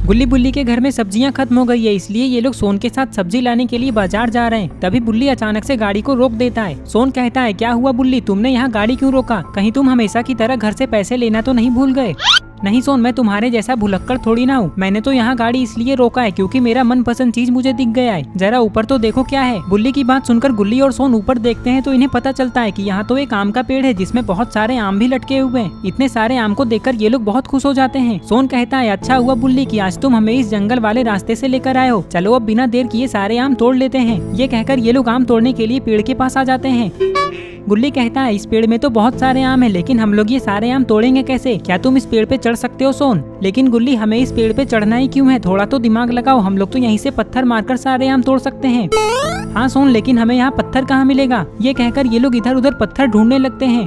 गुल्ली बुल्ली के घर में सब्जियां खत्म हो गई है, इसलिए ये लोग सोन के साथ सब्जी लाने के लिए बाजार जा रहे हैं। तभी बुल्ली अचानक से गाड़ी को रोक देता है। सोन कहता है, क्या हुआ बुल्ली, तुमने यहाँ गाड़ी क्यों रोका? कहीं तुम हमेशा की तरह घर से पैसे लेना तो नहीं भूल गए? नहीं सोन, मैं तुम्हारे जैसा भुलक्कड़ थोड़ी ना हूँ। मैंने तो यहाँ गाड़ी इसलिए रोका है क्योंकि मेरा मनपसंद चीज मुझे दिख गया है। जरा ऊपर तो देखो क्या है। बुल्ली की बात सुनकर गुल्ली और सोन ऊपर देखते हैं तो इन्हें पता चलता है कि यहाँ तो एक आम का पेड़ है जिसमें बहुत सारे आम भी लटके हुए हैं। इतने सारे आम को देखकर ये लोग बहुत खुश हो जाते हैं। सोन कहता है, अच्छा हुआ बुल्ली कि आज तुम हमें इस जंगल वाले रास्ते से लेकर आए हो। चलो अब बिना देर किए सारे आम तोड़ लेते हैं। ये कहकर ये लोग आम तोड़ने के लिए पेड़ के पास आ जाते हैं। गुल्ली कहता है, इस पेड़ में तो बहुत सारे आम हैं, लेकिन हम लोग ये सारे आम तोड़ेंगे कैसे? क्या तुम इस पेड़ पे चढ़ सकते हो सोन? लेकिन गुल्ली, हमें इस पेड़ पे चढ़ना ही क्यों है? थोड़ा तो दिमाग लगाओ, हम लोग तो यहीं से पत्थर मारकर सारे आम तोड़ सकते हैं। हाँ सोन, लेकिन हमें यहाँ पत्थर कहाँ मिलेगा? ये कहकर ये लोग इधर उधर पत्थर ढूंढने लगते हैं।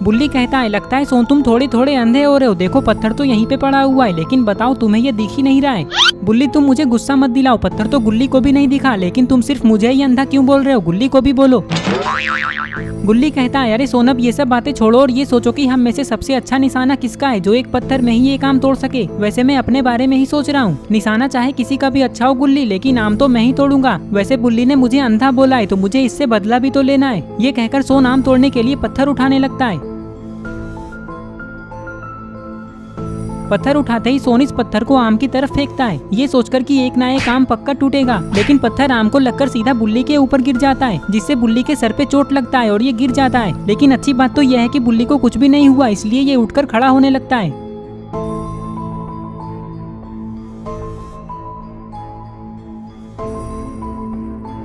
बुल्ली कहता है, लगता है सोन तुम थोड़े थोड़े अंधे हो रहे हो। देखो पत्थर तो यहीं पे पड़ा हुआ है, लेकिन बताओ तुम्हें ये दिख ही नहीं रहा है। बुल्ली, तुम मुझे गुस्सा मत दिलाओ, पत्थर तो गुल्ली को भी नहीं दिखा, लेकिन तुम सिर्फ मुझे ही अंधा क्यों बोल रहे हो? गुल्ली को भी बोलो। गुल्ली कहता है, अरे सोन, अब ये सब बातें छोड़ो और ये सोचो कि हम में से सबसे अच्छा निशाना किसका है जो एक पत्थर में ही एक आम तोड़ सके। वैसे मैं अपने बारे में ही सोच रहा हूँ। निशाना चाहे किसी का भी अच्छा हो गुल्ली, लेकिन आम तो मैं ही तोड़ूंगा। वैसे बुल्ली ने मुझे अंधा बोला है तो मुझे इससे बदला भी तो लेना है। ये कहकर सोन आम तोड़ने के लिए पत्थर उठाने लगता है। पत्थर उठाते ही सोन इस पत्थर को आम की तरफ फेंकता है, ये सोचकर कि एक ना एक आम पक्का टूटेगा। लेकिन पत्थर आम को लगकर सीधा बुल्ली के ऊपर गिर जाता है, जिससे बुल्ली के सर पे चोट लगता है और ये गिर जाता है। लेकिन अच्छी बात तो यह है कि बुल्ली को कुछ भी नहीं हुआ, इसलिए ये उठकर खड़ा होने लगता है।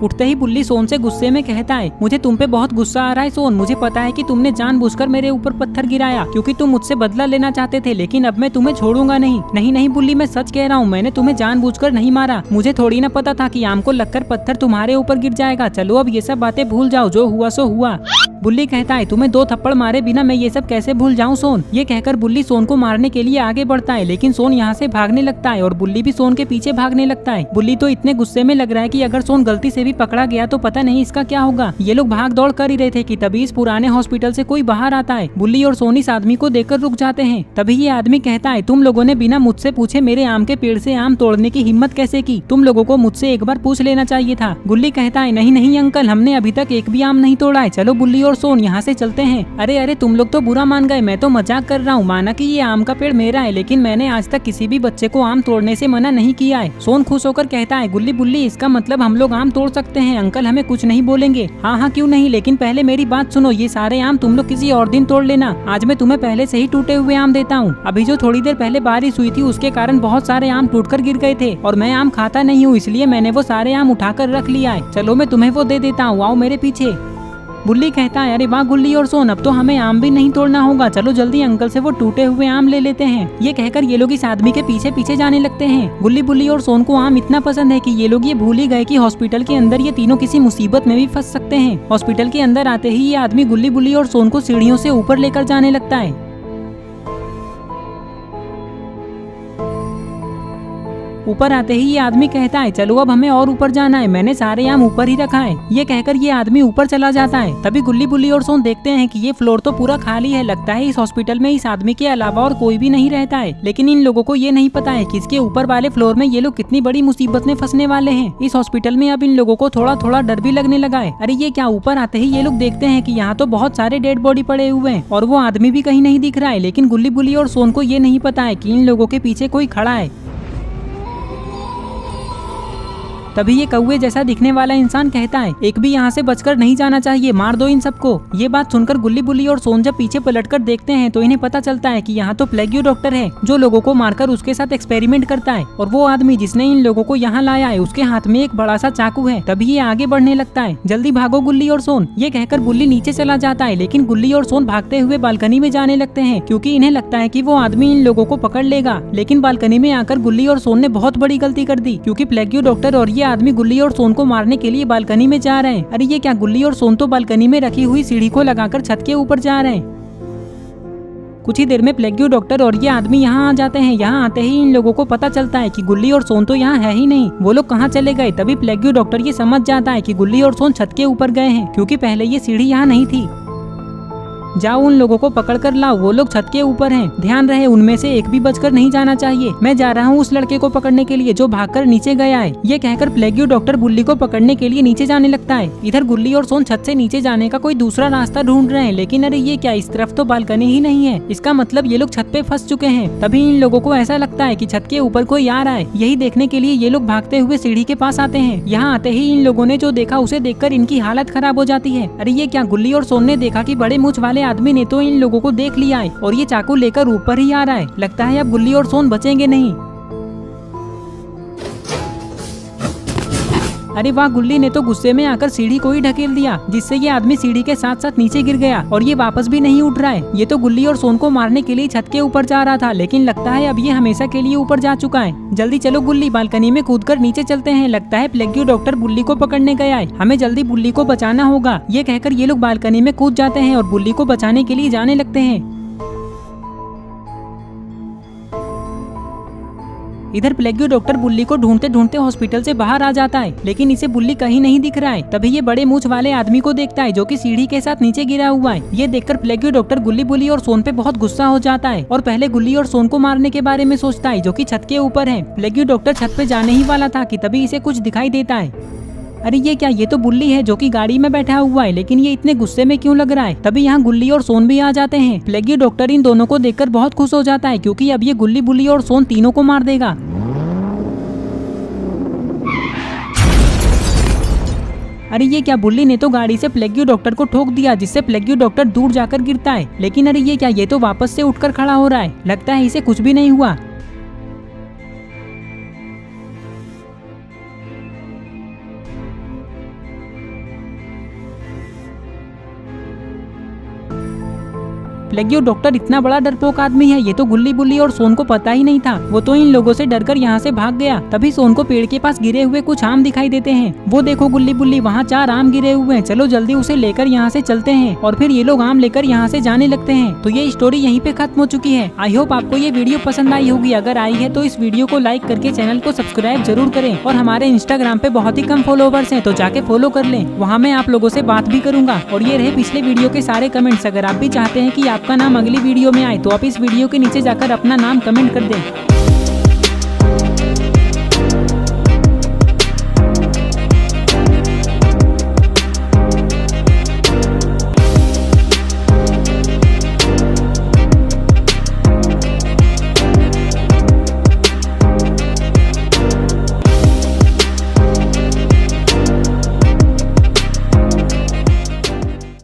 उठते ही बुल्ली सोन से गुस्से में कहता है, मुझे तुम पे बहुत गुस्सा आ रहा है सोन। मुझे पता है कि तुमने जानबूझकर मेरे ऊपर पत्थर गिराया क्योंकि तुम मुझसे बदला लेना चाहते थे, लेकिन अब मैं तुम्हें छोड़ूंगा नहीं। नहीं नहीं बुल्ली, मैं सच कह रहा हूँ, मैंने तुम्हें जानबूझकर नहीं मारा। मुझे थोड़ी ना पता था कि आम को लगकर पत्थर तुम्हारे ऊपर गिर जाएगा। चलो अब ये सब बातें भूल जाओ, जो हुआ सो हुआ। बुल्ली कहता है, तुम्हें 2 थप्पड़ मारे बिना मैं ये सब कैसे भूल जाऊं सोन? ये कहकर बुल्ली सोन को मारने के लिए आगे बढ़ता है, लेकिन सोन यहाँ से भागने लगता है और बुल्ली भी सोन के पीछे भागने लगता है। बुल्ली तो इतने गुस्से में लग रहा है कि अगर सोन गलती से भी पकड़ा गया तो पता नहीं इसका क्या होगा। ये लोग भाग दौड़ कर ही रहे थे कि तभी इस पुराने हॉस्पिटल से कोई बाहर आता है। बुल्ली और सोन इस आदमी को देखकर रुक जाते हैं। तभी ये आदमी कहता है, तुम लोगों ने बिना मुझसे पूछे मेरे आम के पेड़ से आम तोड़ने की हिम्मत कैसे की? तुम लोगों को मुझसे एक बार पूछ लेना चाहिए था। बुल्ली कहता है, नहीं नहीं अंकल, हमने अभी तक एक भी आम नहीं तोड़ा है। चलो बुल्ली और सोन यहाँ से चलते हैं। अरे अरे, तुम लोग तो बुरा मान गए, मैं तो मजाक कर रहा हूँ। माना कि ये आम का पेड़ मेरा है, लेकिन मैंने आज तक किसी भी बच्चे को आम तोड़ने से मना नहीं किया है। सोन खुश होकर कहता है, गुल्ली बुल्ली, इसका मतलब हम लोग आम तोड़ सकते हैं। अंकल हमें कुछ नहीं बोलेंगे। हाँ हाँ क्यों नहीं, लेकिन पहले मेरी बात सुनो। ये सारे आम तुम लोग किसी और दिन तोड़ लेना। आज मैं तुम्हें पहले से ही टूटे हुए आम देता हूँ। अभी जो थोड़ी देर पहले बारिश हुई थी उसके कारण बहुत सारे आम टूटकर गिर गए थे और मैं आम खाता नहीं हूँ, इसलिए मैंने वो सारे आम उठाकर रख लिया है। चलो मैं तुम्हें वो दे देता हूँ, आओ मेरे पीछे। बुल्ली कहता है, अरे वाह गुल्ली और सोन, अब तो हमें आम भी नहीं तोड़ना होगा। चलो जल्दी अंकल से वो टूटे हुए आम ले लेते हैं। ये कहकर ये लोग इस आदमी के पीछे पीछे जाने लगते हैं। गुल्ली बुल्ली और सोन को आम इतना पसंद है कि ये लोग ये भूल ही गए कि हॉस्पिटल के अंदर ये तीनों किसी मुसीबत में भी फंस सकते हैं। हॉस्पिटल के अंदर आते ही ये आदमी गुल्ली बुल्ली और सोन को सीढ़ियों से ऊपर लेकर जाने लगता है। ऊपर आते ही ये आदमी कहता है, चलो अब हमें और ऊपर जाना है, मैंने सारे आम ऊपर ही रखा है। ये कहकर ये आदमी ऊपर चला जाता है। तभी गुल्ली बुल्ली और सोन देखते हैं कि ये फ्लोर तो पूरा खाली है। लगता है इस हॉस्पिटल में इस आदमी के अलावा और कोई भी नहीं रहता है। लेकिन इन लोगों को ये नहीं पता है कि इसके ऊपर वाले फ्लोर में ये लोग कितनी बड़ी मुसीबत में फंसने वाले हैं। इस हॉस्पिटल में अब इन लोगों को थोड़ा थोड़ा डर भी लगने लगा है। अरे ये क्या, ऊपर आते ही ये लोग देखते हैं कि यहाँ तो बहुत सारे डेड बॉडी पड़े हुए हैं और वो आदमी भी कहीं नहीं दिख रहा है। लेकिन गुल्ली बुल्ली और सोन को ये नहीं पता है कि इन लोगों के पीछे कोई खड़ा है। तभी ये कौवे जैसा दिखने वाला इंसान कहता है, एक भी यहाँ से बचकर नहीं जाना चाहिए, मार दो इन सबको। ये बात सुनकर गुल्ली बुल्ली और सोन जब पीछे पलटकर देखते हैं तो इन्हें पता चलता है कि यहाँ तो प्लेग्यू डॉक्टर है जो लोगों को मारकर उसके साथ एक्सपेरिमेंट करता है। और वो आदमी जिसने इन लोगों को यहाँ लाया है उसके हाथ में एक बड़ा सा चाकू है। तभी ये आगे बढ़ने लगता है, जल्दी भागो गुल्ली और सोन। ये कहकर बुल्ली नीचे चला जाता है, लेकिन गुल्ली और सोन भागते हुए बालकनी में जाने लगते हैं क्योंकि इन्हें लगता है कि वो आदमी इन लोगों को पकड़ लेगा। लेकिन बालकनी में आकर गुल्ली और सोन ने बहुत बड़ी गलती कर दी क्योंकि प्लेग्यू डॉक्टर और ये आदमी गुल्ली और सोन को मारने के लिए बालकनी में जा रहे हैं। अरे ये क्या, गुल्ली और सोन तो बालकनी में रखी हुई सीढ़ी को लगाकर छत के ऊपर जा रहे हैं। कुछ ही देर में प्लेग्यू डॉक्टर और ये आदमी यहाँ आ जाते हैं। यहाँ आते ही इन लोगों को पता चलता है कि गुल्ली और सोन तो यहाँ है ही नहीं, वो लोग कहाँ चले गए। तभी प्लेग्यू डॉक्टर ये समझ जाता है कि गुल्ली और सोन छत के ऊपर गए हैं क्योंकि पहले ये सीढ़ी यहाँ नहीं थी। जाओ उन लोगों को पकड़ कर लाओ, वो लोग छत के ऊपर हैं। ध्यान रहे उनमें से एक भी बचकर नहीं जाना चाहिए। मैं जा रहा हूँ उस लड़के को पकड़ने के लिए जो भागकर नीचे गया है। ये कहकर प्लेग्यू डॉक्टर बुल्ली को पकड़ने के लिए नीचे जाने लगता है। इधर गुल्ली और सोन छत से नीचे जाने का कोई दूसरा रास्ता ढूंढ रहे हैं, लेकिन अरे ये क्या, इस तरफ तो बालकनी ही नहीं है। इसका मतलब ये लोग छत पे फंस चुके हैं। तभी इन लोगों को ऐसा लगता है कि छत के ऊपर कोई आ रहा है। यही देखने के लिए ये लोग भागते हुए सीढ़ी के पास आते हैं। यहाँ आते ही इन लोगों ने जो देखा उसे देखकर इनकी हालत खराब हो जाती है। अरे ये क्या, गुल्ली और सोन ने देखा कि बड़े मूंछ वाले आदमी ने तो इन लोगों को देख लिया है और ये चाकू लेकर ऊपर ही आ रहा है। लगता है अब गुल्ली और सोन बचेंगे नहीं। अरे वाह, गुल्ली ने तो गुस्से में आकर सीढ़ी को ही ढकेल दिया, जिससे ये आदमी सीढ़ी के साथ साथ नीचे गिर गया और ये वापस भी नहीं उठ रहा है। ये तो गुल्ली और सोन को मारने के लिए छत के ऊपर जा रहा था, लेकिन लगता है अब ये हमेशा के लिए ऊपर जा चुका है। जल्दी चलो गुल्ली, बालकनी में कूदकर नीचे चलते हैं। लगता है प्लेग्यू डॉक्टर बुल्ली को पकड़ने गया है, हमें जल्दी बुल्ली को बचाना होगा। ये कहकर ये लोग बालकनी में कूद जाते हैं और बुल्ली को बचाने के लिए जाने लगते हैं। इधर प्लेग्यू डॉक्टर बुल्ली को ढूंढते ढूंढते हॉस्पिटल से बाहर आ जाता है, लेकिन इसे बुल्ली कहीं नहीं दिख रहा है। तभी ये बड़े मूंछ वाले आदमी को देखता है जो कि सीढ़ी के साथ नीचे गिरा हुआ है। ये देखकर प्लेग्यू डॉक्टर गुल्ली, बुल्ली और सोन पे बहुत गुस्सा हो जाता है और पहले गुल्ली और सोन को मारने के बारे में सोचता है जो कि छत के ऊपर है। प्लेग्यू डॉक्टर छत पे जाने ही वाला था कि तभी इसे कुछ दिखाई देता है। अरे ये क्या, ये तो बुल्ली है जो कि गाड़ी में बैठा हुआ है, लेकिन ये इतने गुस्से में क्यों लग रहा है। तभी यहाँ गुल्ली और सोन भी आ जाते हैं। प्लेग्यू डॉक्टर इन दोनों को देखकर बहुत खुश हो जाता है क्योंकि अब ये गुल्ली, बुल्ली और सोन तीनों को मार देगा। अरे ये क्या, बुल्ली ने तो गाड़ी से प्लेग्यू डॉक्टर को ठोक दिया, जिससे प्लेग्यू डॉक्टर दूर जाकर गिरता है। लेकिन अरे ये क्या, ये तो वापस से उठकर खड़ा हो रहा है। लगता है इसे कुछ भी नहीं हुआ। प्लेग्यू डॉक्टर इतना बड़ा डरपोक आदमी है, ये तो गुल्ली, बुल्ली और सोन को पता ही नहीं था। वो तो इन लोगों से डरकर यहाँ से भाग गया। तभी सोन को पेड़ के पास गिरे हुए कुछ आम दिखाई देते हैं। वो देखो गुल्ली, बुल्ली, वहाँ 4 आम गिरे हुए हैं। चलो जल्दी उसे लेकर यहाँ से चलते हैं। और फिर ये लोग आम लेकर यहाँ से जाने लगते हैं। तो ये स्टोरी यहीं पे खत्म हो चुकी है। आई होप आपको ये वीडियो पसंद आई होगी। अगर आई है तो इस वीडियो को लाइक करके चैनल को सब्सक्राइब जरूर करें। और हमारे इंस्टाग्राम पे बहुत ही कम फॉलोवर्स हैं, तो जाके फॉलो कर लें। वहाँ मैं आप लोगों से बात भी करूंगा। और ये रहे पिछले वीडियो के सारे कमेंट्स। अगर आप भी चाहते हैं कि आपका नाम अगली वीडियो में आए तो आप इस वीडियो के नीचे जाकर अपना नाम कमेंट कर दें।